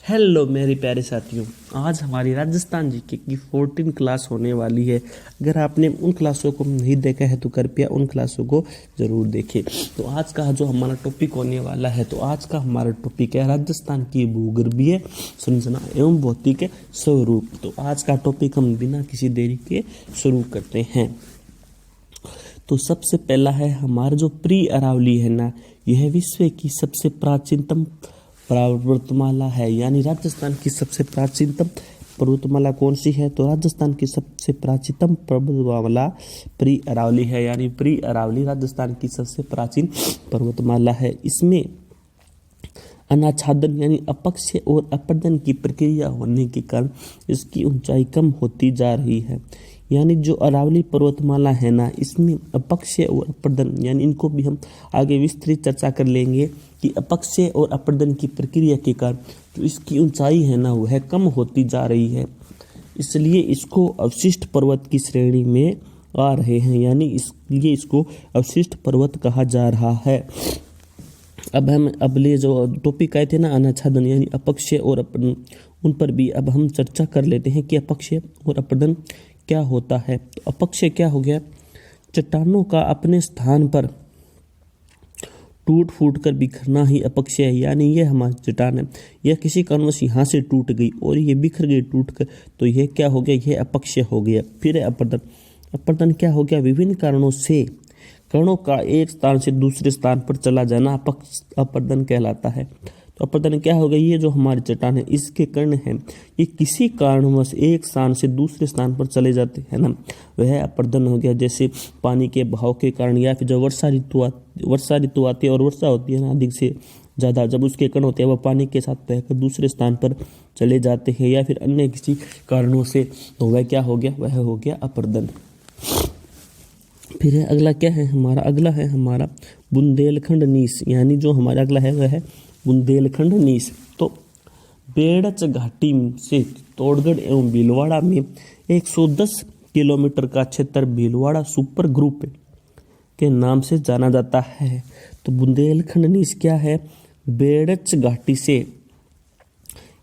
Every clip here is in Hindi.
हेलो मेरे प्यारे साथियों। आज हमारी राजस्थान जीके की 14 क्लास होने वाली है। अगर आपने उन क्लासों को नहीं देखा है तो कृपया उन क्लासों को ज़रूर देखें। तो आज का जो हमारा टॉपिक होने वाला है, तो आज का हमारा टॉपिक है राजस्थान की भूगर्भीय संरचना एवं भौतिक स्वरूप। तो आज का टॉपिक हम बिना किसी देरी के शुरू करते हैं। तो सबसे पहला है हमारा जो प्री अरावली है ना, यह विश्व की सबसे प्राचीनतम पर्वतमाला है। यानी राजस्थान की सबसे प्राचीनतम पर्वतमाला कौन सी है? तो राजस्थान की सबसे प्राचीनतम पर्वतमाला प्री अरावली है। यानी प्री अरावली राजस्थान की सबसे प्राचीन पर्वतमाला है। इसमें अनाच्छादन यानी अपक्षय और अपर्दन की प्रक्रिया होने के कारण इसकी ऊंचाई कम होती जा रही है। यानी जो अरावली पर्वतमाला है ना, इसमें अपक्षय और अपर्दन यानी इनको भी हम आगे विस्तृत चर्चा कर लेंगे कि अपक्षय और अपर्दन की प्रक्रिया के कारण जो इसकी ऊंचाई है ना, वह कम होती जा रही है। इसलिए इसको अवशिष्ट पर्वत की श्रेणी में आ रहे हैं। यानी इसलिए इसको अवशिष्ट पर्वत कहा जा रहा है। अब हम अगले जो टॉपिक आए थे ना, अनाच्छादन यानी अपक्षय और अपर्दन, उन पर भी अब हम चर्चा कर लेते हैं कि अपक्षय और अपर्दन क्या होता है। तो अपक्षय क्या हो गया? चट्टानों का अपने स्थान पर टूट फूट कर बिखरना ही अपक्षय है। यानी ये हमारी चट्टान है, यह किसी कारणवश यहाँ से टूट गई और ये बिखर गई टूट कर, तो यह क्या हो गया? यह अपक्षय हो गया। फिर है अपर्दन। अपर्दन क्या हो गया? विभिन्न कारणों से कणों का एक स्थान से दूसरे स्थान पर चला जाना अपर्दन कहलाता है। तो अपर्दन क्या हो गया? ये जो हमारी चट्टान है, इसके कण हैं, ये किसी कारणवश एक स्थान से दूसरे स्थान पर चले जाते हैं ना, वह अपर्दन हो गया। जैसे पानी के बहाव के कारण, या फिर जब वर्षा ऋतु आती है और वर्षा होती है ना अधिक से ज़्यादा, जब उसके कण होते हैं वह पानी के साथ बहकर दूसरे स्थान पर चले जाते हैं, या फिर अन्य किसी कारणों से, तो वह क्या हो गया? वह हो गया अपर्दन। फिर है अगला क्या है हमारा? अगला है हमारा बुंदेलखंड नीस। यानी जो हमारा अगला है वह है बुंदेलखंड नीस। तो बेड़च घाटी से चित्तौड़गढ़ एवं भीलवाड़ा में 110 किलोमीटर का क्षेत्र भीलवाड़ा सुपर ग्रुप के नाम से जाना जाता है। तो बुंदेलखंड नीस क्या है? बेड़च घाटी से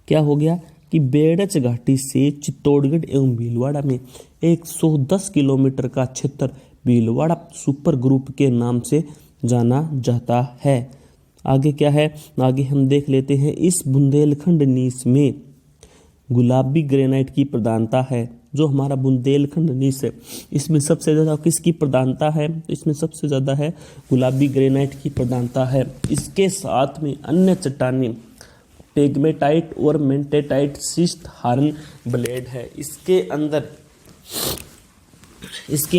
क्या हो गया कि बेड़च घाटी से चित्तौड़गढ़ एवं भीलवाड़ा में 110 किलोमीटर का क्षेत्र भीलवाड़ा सुपर ग्रुप के नाम से जाना जाता है। आगे क्या है? आगे हम देख लेते हैं। इस बुंदेलखंड नीस में गुलाबी ग्रेनाइट की प्रधानता है। जो हमारा बुंदेलखंड नीस है, इसमें सबसे ज़्यादा किसकी प्रधानता है? इसमें सबसे ज़्यादा है गुलाबी ग्रेनाइट की प्रधानता है। इसके साथ में अन्य चट्टानें पेग्मेटाइट और मेंटेटाइट शिस्ट हार्न ब्लेड है। इसके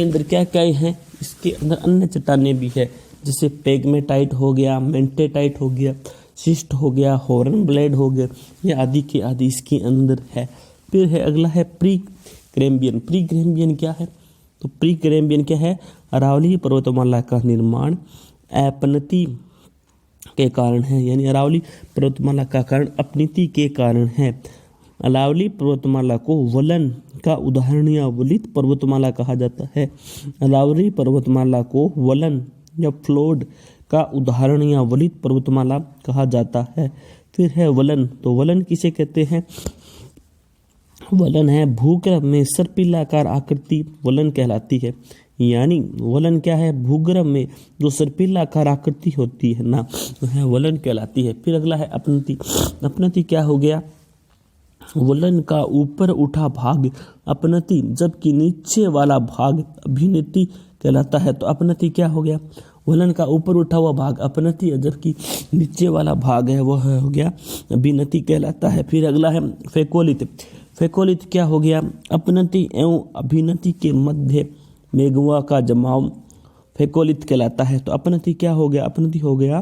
अंदर क्या क्या है? इसके अंदर अन्य चट्टानें भी है, जैसे पेग्मेटाइट हो गया, मेंटेटाइट हो गया, शिस्ट हो गया, हॉर्न ब्लेड हो गया, ये आदि के आदि इसके अंदर है। फिर है अगला है प्री कैम्ब्रियन। प्री कैम्ब्रियन क्या है? तो प्री कैम्ब्रियन क्या है? अरावली पर्वतमाला का निर्माण अपनति के कारण है। यानी अरावली पर्वतमाला का कारण अपनति के कारण है। अरावली पर्वतमाला को वलन का उदाहरण या वलित पर्वतमाला कहा जाता है। अरावली पर्वतमाला को वलन या फ्लोड का उदाहरण या वलित पर्वतमाला कहा जाता है। फिर है वलन। तो वलन किसे कहते हैं? वलन है भूगर्भ में सर्पिलाकार आकृति वलन कहलाती है। यानी वलन क्या है? भूगर्भ में जो सर्पिलाकार आकृति होती है ना, वह वलन कहलाती है। फिर अगला है अपनति। अपनति क्या हो गया? वलन का ऊपर उठा भाग अपनति, जबकि नीचे वाला भाग अभिनति कहलाता है। तो अपनति क्या हो गया? वलन का ऊपर उठा हुआ भाग अपनति है, जबकि नीचे वाला भाग है वह हो गया अभिनति कहलाता है। फिर अगला है फेकोलित। फेकोलित क्या हो गया? अपनति एवं अभिनति के मध्य मेघवा का जमाव फेकोलित कहलाता है। तो अपनति क्या हो गया? अपनति हो गया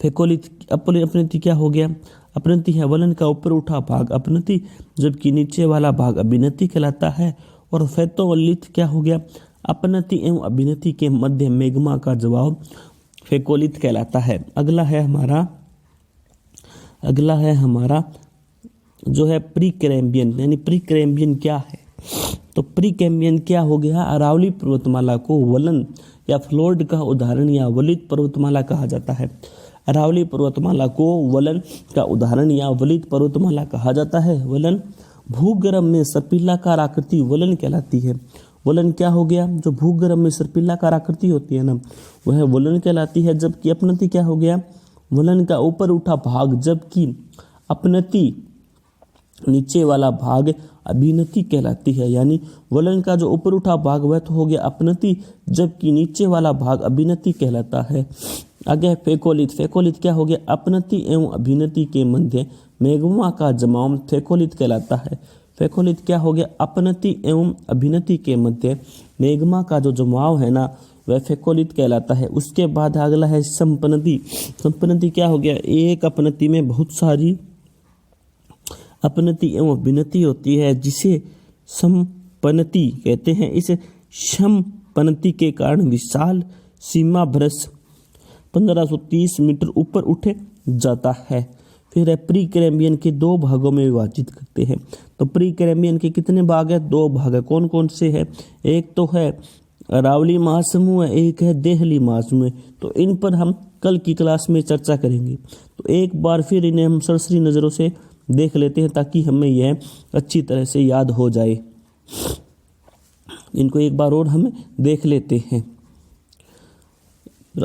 फेकोलित। अपनति क्या हो गया? अपनति है वलन का ऊपर उठा भाग अपनति, जबकि नीचे वाला भाग अभिनति कहलाता है। और फेतोलित क्या हो गया? अपनति एवं अभिनति के मध्य मेघमा का जवाब फेकोलित कहलाता है। अगला है हमारा जो है प्री कैम्ब्रियन। यानी प्री कैम्ब्रियन क्या है? तो प्री कैम्ब्रियन क्या हो गया? अरावली पर्वतमाला को वलन या फ्लोड का उदाहरण या वलित पर्वतमाला कहा जाता है। अरावली पर्वतमाला को वलन का उदाहरण या वलित पर्वतमाला कहा जाता है। वलन भूगर्भ में सर्पिलाकार आकृति वलन कहलाती है। वलन क्या हो गया, जो भूगर्भ में सर्पिलाकार आकृति होती है ना, वह वलन कहलाती है। जबकि अपनति क्या हो गया, वलन का ऊपर उठा भाग, जबकि अपनति नीचे वाला भाग अभिनति कहलाती है। यानी वलन का जो ऊपर उठा भाग वह तो हो गया अपनति, जबकि नीचे वाला भाग अभिनति कहलाता है। आगे फेकोलित। फेकोलित क्या हो गया, अपनति एवं अभिनति के मध्य मैग्मा का जमाव फेकोलित कहलाता है। फेकोलित क्या हो गया, अपनति एवं अभिनति के मध्य मैग्मा का जो जमाव है ना वह फेकोलित कहलाता है। उसके बाद अगला है संपनति। संपनति क्या हो गया, एक अपनति में बहुत सारी अपनति एवं अभिनति होती है जिसे संपनति कहते हैं। इस संपनति के कारण विशाल सीमा भ्रश 1530 मीटर ऊपर उठ जाता है। फिर है प्री कैम्बियन के दो भागों में विभाजित करते हैं। तो प्री कैम्बियन के कितने भाग है, दो भाग है। कौन कौन से है, एक तो है अरावली महासमूह है, एक है देहली महासमूह। तो इन पर हम कल की क्लास में चर्चा करेंगे। तो एक बार फिर इन्हें हम सरसरी नज़रों से देख लेते हैं ताकि हमें यह अच्छी तरह से याद हो जाए। इनको एक बार और हम देख लेते हैं।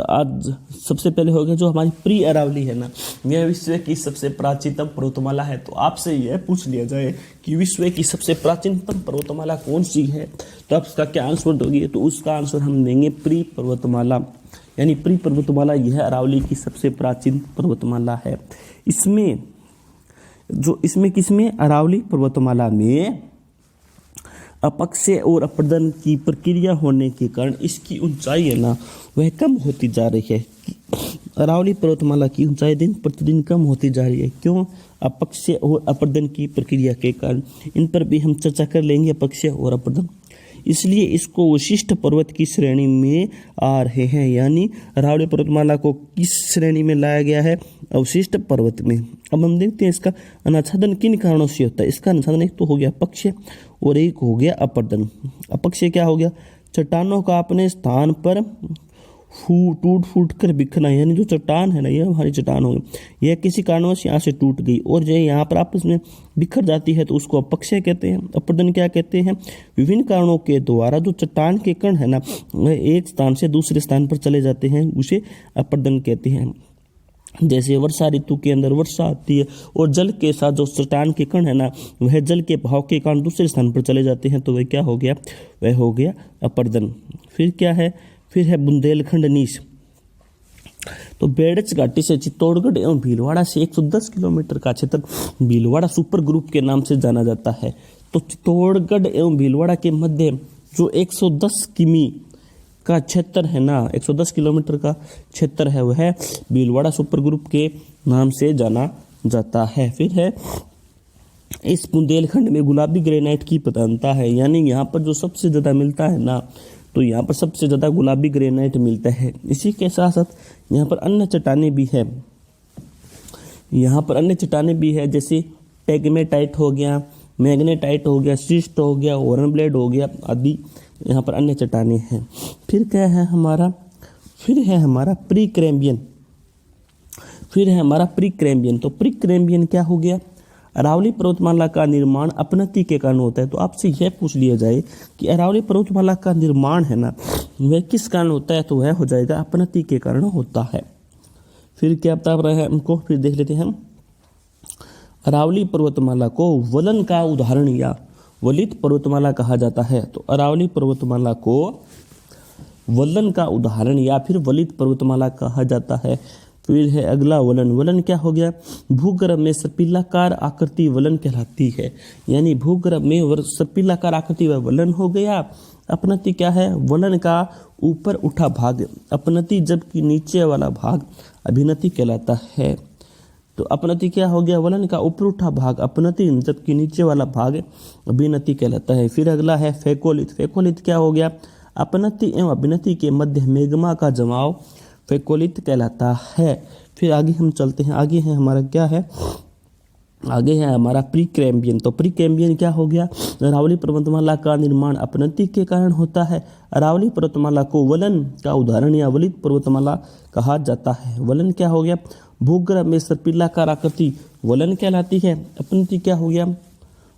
आज सबसे पहले हो गया जो हमारी प्री अरावली है ना, यह विश्व की सबसे प्राचीनतम पर्वतमाला है। तो आपसे यह पूछ लिया जाए कि विश्व की सबसे प्राचीनतम पर्वतमाला कौन सी है, तो आप उसका क्या आंसर दोगे, तो उसका आंसर हम देंगे प्री पर्वतमाला। यानी प्री पर्वतमाला यह अरावली की सबसे प्राचीन पर्वतमाला है। किसमें अरावली पर्वतमाला में अपक्षय और अपरदन की प्रक्रिया होने के कारण इसकी ऊंचाई है ना वह कम होती जा रही है। अरावली पर्वतमाला की ऊंचाई दिन प्रतिदिन कम होती जा रही है। क्यों, अपक्षय और अपरदन की प्रक्रिया के कारण। इन पर भी हम चर्चा कर लेंगे, अपक्षय और अपरदन। इसलिए इसको विशिष्ट पर्वत की श्रेणी में आ रहे हैं। यानी अरावली पर्वतमाला को किस श्रेणी में लाया गया है, अवशिष्ट पर्वत में। अब हम देखते हैं इसका अनाच्छादन किन कारणों से होता है। इसका अनाच्छादन एक तो हो गया अपक्षय और एक हो गया अपरदन। अपक्षय क्या हो गया, चट्टानों का अपने स्थान पर टूट फूट कर बिखरना। यानी जो चट्टान है ना, यह हमारी चट्टान हो गई, यह किसी कारणवश यहाँ से टूट गई और जो यहाँ पर आपस में बिखर जाती है तो उसको अपक्षय कहते हैं। अपरदन क्या कहते हैं, विभिन्न कारणों के द्वारा जो चट्टान के कण है ना वह एक स्थान से दूसरे स्थान पर चले जाते हैं, उसे अपरदन कहते हैं। जैसे वर्षा ऋतु के अंदर वर्षा आती है और जल के साथ जो चट्टान के कण है ना वह जल के बहाव के कारण दूसरे स्थान पर चले जाते हैं, तो वह क्या हो गया, वह हो गया अपरदन। फिर क्या है, फिर है बुंदेलखंड नीच। तो बेड़च घाटी से चित्तौड़गढ़ एवं भीलवाड़ा से 110 किलोमीटर का क्षेत्र भीलवाड़ा सुपर ग्रुप के नाम से जाना जाता है। तो चित्तौड़गढ़ एवं भीलवाड़ा के मध्य जो 110 किमी का क्षेत्र है ना, 110 किलोमीटर का क्षेत्र है, वह भीलवाड़ा सुपर ग्रुप के नाम से जाना जाता है। फिर है इस बुंदेलखंड में गुलाबी ग्रेनाइट की प्रधानता है। यानी यहाँ पर जो सबसे ज़्यादा मिलता है ना, तो यहाँ पर सबसे ज़्यादा गुलाबी ग्रेनाइट मिलता है। इसी के साथ साथ यहाँ पर अन्य चट्टानें भी है। यहाँ पर अन्य चट्टानें भी है, जैसे पेगमेटाइट हो गया, मैग्नेटाइट हो गया, शिस्ट हो गया, हॉर्नब्लेड हो गया आदि यहाँ पर अन्य चट्टानें हैं। फिर क्या है हमारा, फिर है हमारा प्री कैम्बियन। तो प्री कैम्बियन क्या हो गया, अरावली पर्वतमाला का निर्माण अपनति के कारण होता है। तो आपसे यह पूछ लिया जाए कि अरावली पर्वतमाला का निर्माण है ना वह किस कारण होता है, तो वह हो जाएगा अपनति के कारण होता है। फिर क्या बता रहा है हमको, फिर देख लेते हैं हम। अरावली पर्वतमाला को वलन का उदाहरण या वलित पर्वतमाला कहा जाता है। तो अरावली पर्वतमाला को वलन का उदाहरण या फिर वलित पर्वतमाला कहा जाता है। फिर है अगला वलन। वलन क्या हो गया, भूगर्भ में सर्पिलाकार आकृति वलन कहलाती है। यानी भूगर्भ में सर्पिलाकार आकृति वह वलन हो गया। अपनति क्या है, वलन का ऊपर उठा भाग अपनति, जबकि नीचे वाला भाग अभिनति कहलाता है। तो अपनति क्या हो गया, वलन का ऊपर उठा भाग अपनति, जबकि नीचे वाला भाग अभिनति कहलाता है। फिर अगला है फेकोलित। फेकोलित क्या हो गया, अपनति एवं अभिनति के मध्य मैग्मा का जमाव फेकोलित कहलाता है। फिर आगे हम चलते हैं, आगे है हमारा क्या है, आगे है हमारा प्री कैम्बियन। तो प्री कैम्बियन क्या हो गया? अरावली पर्वतमाला का निर्माण अपनति के कारण होता है। अरावली पर्वतमाला को वलन का उदाहरण या वलित पर्वतमाला कहा जाता है। वलन क्या हो गया? भूगर्भ में सर्पिलाकार आकृति वलन कहलाती है। अपनति क्या हो गया?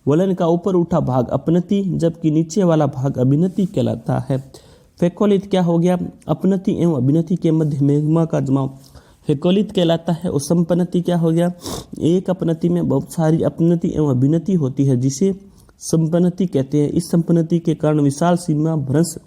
वलन का ऊपर उठा भाग अपनति, जबकि नीचे वाला भाग अभिनति कहलाता है। फेकोलित क्या हो गया? अपनति एवं अभिनति के मध्य मैग्मा का जमाव फेकोलित कहलाता है। और संपन्नति क्या हो गया? एक अपनति में बहुत सारी अपनति एवं अभिनति होती है, जिसे संपन्नति कहते हैं। इस संपन्नति के कारण विशाल सीमा भ्रंश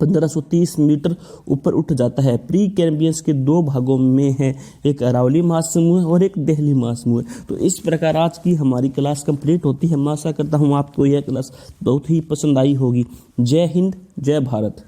1530 मीटर ऊपर उठ जाता है। प्री कैम्बियंस के दो भागों में है, एक अरावली महासमूह और एक देहली महासमूह। तो इस प्रकार आज की हमारी क्लास कंप्लीट होती है। मैं आशा करता हूँ आपको यह क्लास बहुत ही पसंद आई होगी। जय हिंद, जय भारत।